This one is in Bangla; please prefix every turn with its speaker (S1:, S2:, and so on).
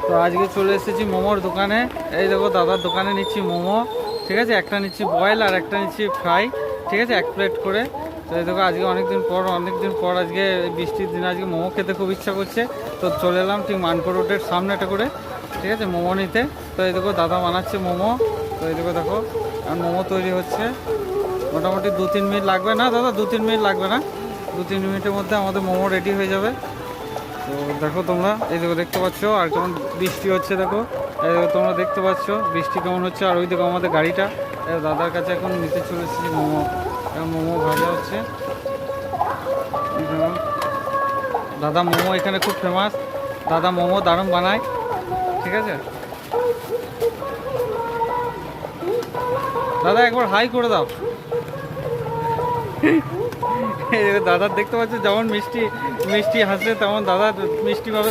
S1: তো আজকে চলে এসেছি মোমোর দোকানে। এই দেখো দাদার দোকানে নিচ্ছি মোমো, ঠিক আছে। একটা নিচ্ছি বয়েল আর একটা নিচ্ছি ফ্রাই, ঠিক আছে, 1 প্লেট করে। তো এই দেখো আজকে অনেকদিন পর আজকে বৃষ্টির দিনে আজকে মোমো খেতে খুব ইচ্ছা করছে। তো চলে এলাম ঠিক মানকো রোডের সামনেটা করে, ঠিক আছে, মোমো নিতে। তো এই দেখো দাদা বানাচ্ছে মোমো। তো এই দেখো আর মোমো তৈরি হচ্ছে। মোটামুটি 2-3 মিনিট লাগবে না দাদা, 2-3 মিনিট লাগবে না, 2-3 মিনিটের মধ্যে আমাদের মোমো রেডি হয়ে যাবে। তো দেখো তোমরা, এই দেখো দেখতে পাচ্ছ আর কেমন বৃষ্টি হচ্ছে। দেখো এই দেখো তোমরা দেখতে পাচ্ছ বৃষ্টি কেমন হচ্ছে। আর ওই দেখো আমাদের গাড়িটা, দাদার কাছে এখন নিতে চলে এসেছি মোমো। এখন মোমো ভাজা হচ্ছে। দাদা মোমো এখানে খুব ফেমাস, দাদা মোমো দারুণ বানায়, ঠিক আছে। দাদা একবার হাই করে দাও। দাদা দেখতে পাচ্ছ যেমন মিষ্টি মিষ্টি হাসে, তেমন দাদা মিষ্টিভাবে